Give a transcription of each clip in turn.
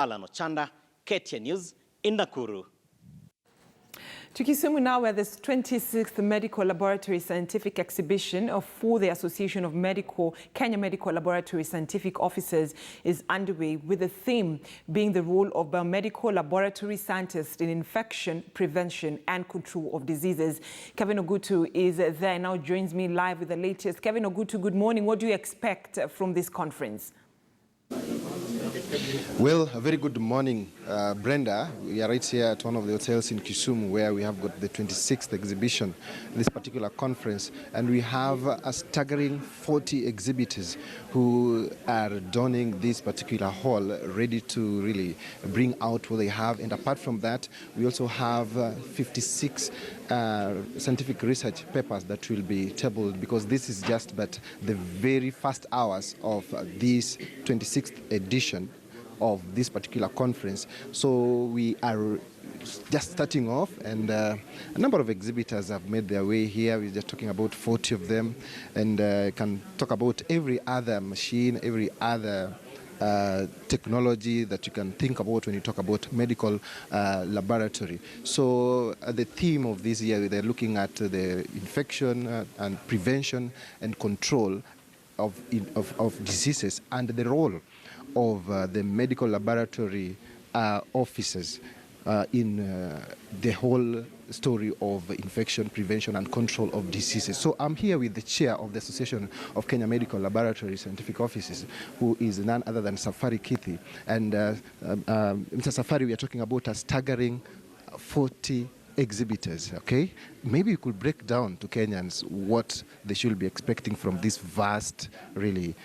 Alan Ochanda, KTN News in Nakuru. To Kisumu now, where the 26th Medical Laboratory Scientific Exhibition for the Association of Kenya Medical Laboratory Scientific Officers is underway, with the theme being the role of biomedical laboratory scientists in infection, prevention and control of diseases. Kevin Ogutu is there now, joins me live with the latest. Kevin Ogutu, good morning. What do you expect from this conference? Well, a very good morning, Brenda. We are right here at one of the hotels in Kisumu, where we have got the 26th exhibition, this particular conference, and we have a staggering 40 exhibitors who are donning this particular hall, ready to really bring out what they have. And apart from that, we also have 56 scientific research papers that will be tabled, because this is just but the very first hours of this 26th edition of this particular conference. So we are just starting off, and a number of exhibitors have made their way here. We're just talking about 40 of them, and can talk about every other machine, every other technology that you can think about when you talk about medical laboratory. So the theme of this year, they're looking at the infection and prevention and control of diseases, and the role of the medical laboratory officers in the whole story of infection, prevention and control of diseases. So I'm here with the chair of the Association of Kenya Medical Laboratory Scientific Offices, who is none other than Safari Kithi. And Mr. Safari, we are talking about a staggering 40 exhibitors, okay? Maybe you could break down to Kenyans what they should be expecting from this vast, really,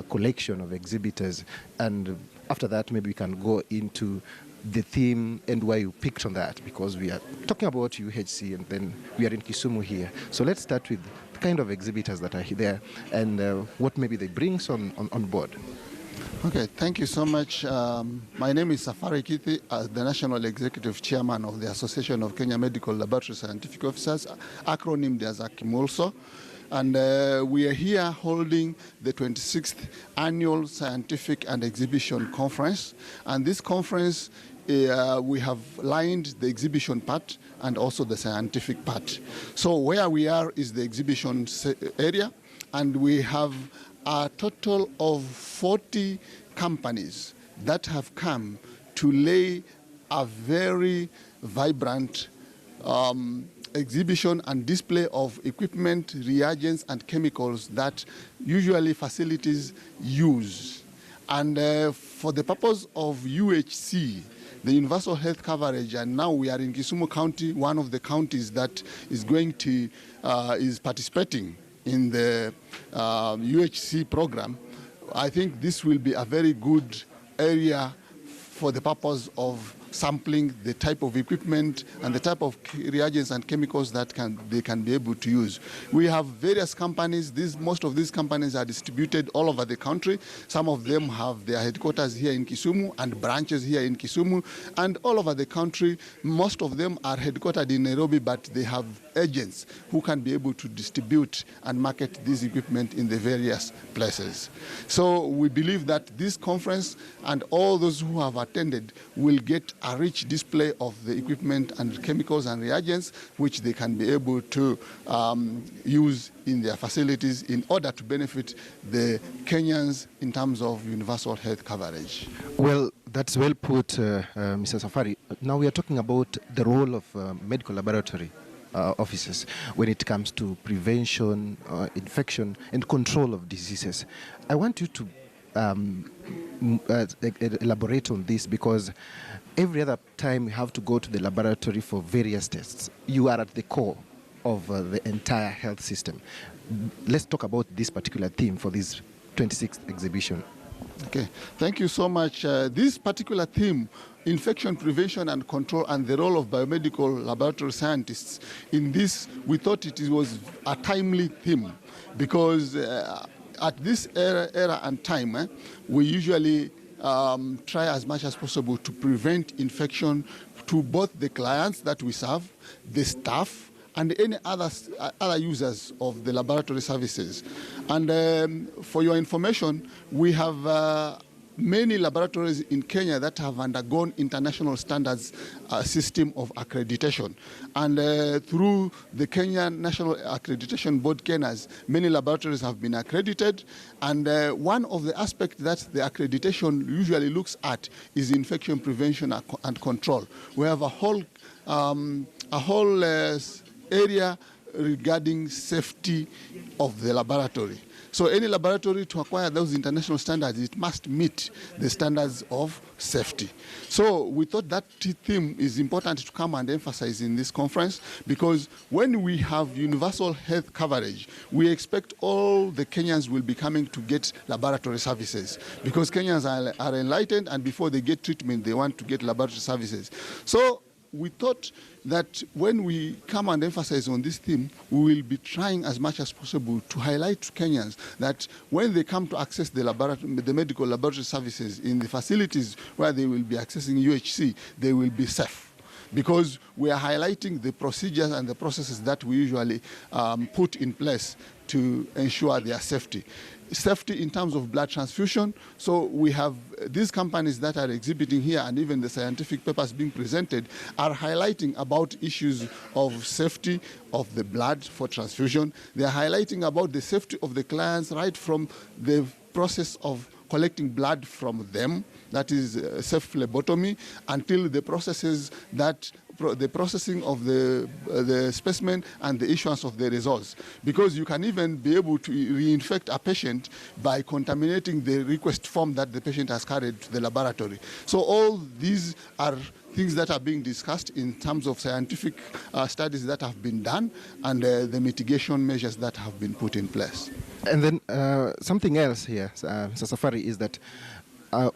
collection of exhibitors. And after that, maybe we can go into the theme and why you picked on that, because we are talking about UHC and then we are in Kisumu here. So let's start with the kind of exhibitors that are there and what maybe they bring on board. Okay, thank you so much. My name is Safari Kithi, the National Executive Chairman of the Association of Kenya Medical Laboratory Scientific Officers, acronymed as AKIMOLSO. And we are here holding the 26th Annual Scientific and Exhibition Conference. And this conference, we have lined the exhibition part and also the scientific part. So where we are is the exhibition area, and we have a total of 40 companies that have come to lay a very vibrant exhibition and display of equipment, reagents and chemicals that usually facilities use. And for the purpose of UHC, the universal health coverage, and now we are in Kisumu County, one of the counties that is going to, is participating in the UHC program. I think this will be a very good area for the purpose of sampling the type of equipment and the type of reagents and chemicals that they can be able to use. We have various companies. Most of these companies are distributed all over the country. Some of them have their headquarters here in Kisumu and branches here in Kisumu, and all over the country. Most of them are headquartered in Nairobi, but they have agents who can be able to distribute and market this equipment in the various places. So we believe that this conference and all those who have attended will get a rich display of the equipment and chemicals and reagents which they can be able to use in their facilities in order to benefit the Kenyans in terms of universal health coverage. Well, that's well put, Mr. Safari. Now we are talking about the role of medical laboratory officers when it comes to prevention, infection and control of diseases. I want you to elaborate on this, because every other time we have to go to the laboratory for various tests, you are at the core of the entire health system. Let's talk about this particular theme for this 26th exhibition. Okay, thank you so much. This particular theme, infection prevention and control, and the role of biomedical laboratory scientists in this, we thought it was a timely theme, because at this era and time, we usually try as much as possible to prevent infection to both the clients that we serve, the staff, and any other users of the laboratory services. And for your information, we have many laboratories in Kenya that have undergone international standards system of accreditation. And through the Kenya National Accreditation Board, KENAS, many laboratories have been accredited. And one of the aspects that the accreditation usually looks at is infection prevention and control. We have a whole area regarding safety of the laboratory. So any laboratory to acquire those international standards, it must meet the standards of safety. So we thought that theme is important to come and emphasize in this conference, because when we have universal health coverage, we expect all the Kenyans will be coming to get laboratory services, because Kenyans are enlightened, and before they get treatment, they want to get laboratory services. So we thought that when we come and emphasize on this theme, we will be trying as much as possible to highlight to Kenyans that when they come to access the medical laboratory services in the facilities where they will be accessing UHC, they will be safe. Because we are highlighting the procedures and the processes that we usually put in place to ensure their safety. Safety in terms of blood transfusion. So we have these companies that are exhibiting here, and even the scientific papers being presented are highlighting about issues of safety of the blood for transfusion. They are highlighting about the safety of the clients right from the process of collecting blood from them, that is safe phlebotomy, until the processes that the processing of the specimen and the issuance of the results. Because you can even be able to reinfect a patient by contaminating the request form that the patient has carried to the laboratory. So all these are things that are being discussed in terms of scientific studies that have been done, and the mitigation measures that have been put in place. And then something else here, Mr. Safari, is that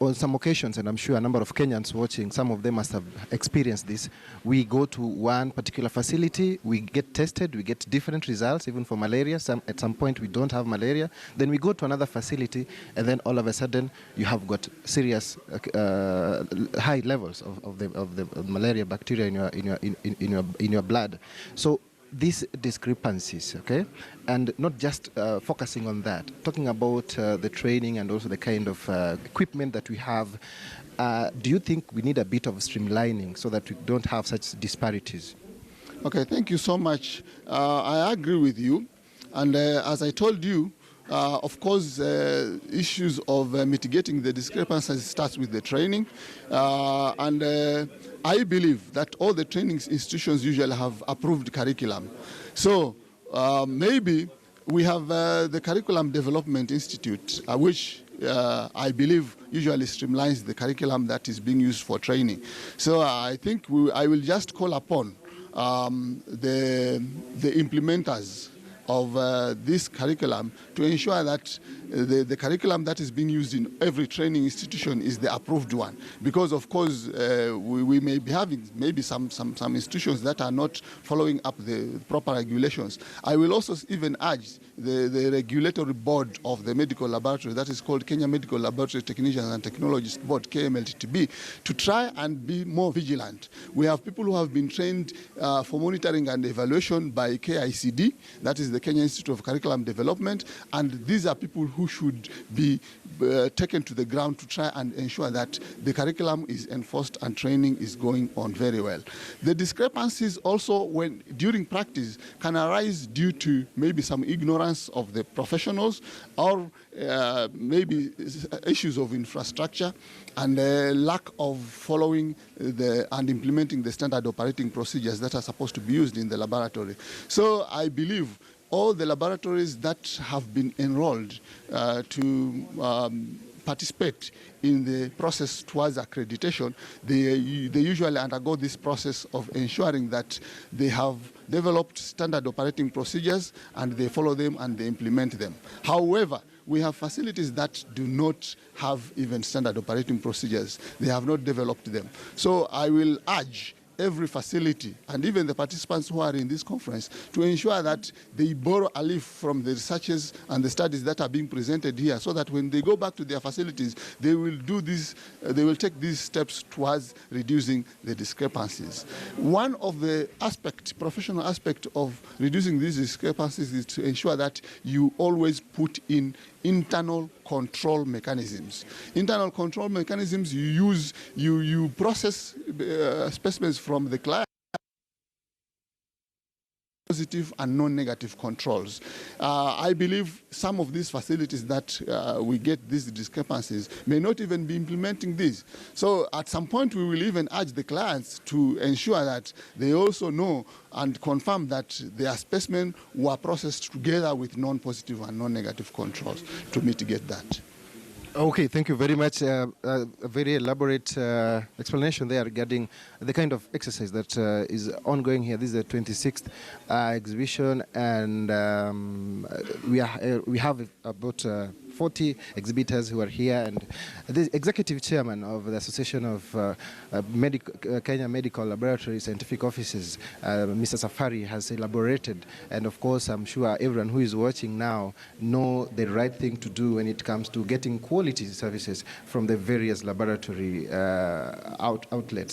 on some occasions, and I'm sure a number of Kenyans watching, some of them must have experienced this, we go to one particular facility, we get tested, we get different results, even for malaria. At some point we don't have malaria. Then we go to another facility, and then all of a sudden you have got serious high levels of the malaria bacteria in your blood. So these discrepancies, okay, and not just focusing on that, talking about the training and also the kind of equipment that we have, do you think we need a bit of streamlining so that we don't have such disparities? Okay, thank you so much. I agree with you, and as I told you, of course, issues of mitigating the discrepancies starts with the training, and I believe that all the training institutions usually have approved curriculum. So maybe we have the Curriculum Development Institute, which I believe usually streamlines the curriculum that is being used for training. So I think I will just call upon the implementers of this curriculum to ensure that the curriculum that is being used in every training institution is the approved one. Because of course we may be having maybe some institutions that are not following up the proper regulations. I will also even urge the regulatory board of the medical laboratory, that is called Kenya Medical Laboratory Technicians and Technologists Board, KMLTB, to try and be more vigilant. We have people who have been trained for monitoring and evaluation by KICD, that is the Kenya Institute of Curriculum Development, and these are people who should be taken to the ground to try and ensure that the curriculum is enforced and training is going on very well. The discrepancies also during practice can arise due to maybe some ignorance of the professionals, or maybe issues of infrastructure and lack of following and implementing the standard operating procedures that are supposed to be used in the laboratory. So I believe all the laboratories that have been enrolled to participate in the process towards accreditation, they usually undergo this process of ensuring that they have developed standard operating procedures and they follow them and they implement them. However, we have facilities that do not have even standard operating procedures. They have not developed them. So I will urge every facility and even the participants who are in this conference to ensure that they borrow a leaf from the researches and the studies that are being presented here, so that when they go back to their facilities, they will do this, they will take these steps towards reducing the discrepancies. One of the professional aspect of reducing these discrepancies is to ensure that you always put in internal control mechanisms. Internal control mechanisms, you process specimens from the client, positive and non-negative controls. I believe some of these facilities that we get these discrepancies may not even be implementing this. So at some point we will even urge the clients to ensure that they also know and confirm that their specimen were processed together with non-positive and non-negative controls to mitigate that. Okay, thank you very much. A very elaborate explanation there regarding the kind of exercise that is ongoing here. This is the 26th exhibition, and we have about 40 exhibitors who are here, and the executive chairman of the Association of Kenya Medical Laboratory Scientific Offices, Mr. Safari, has elaborated, and of course I'm sure everyone who is watching now know the right thing to do when it comes to getting quality services from the various laboratory outlets.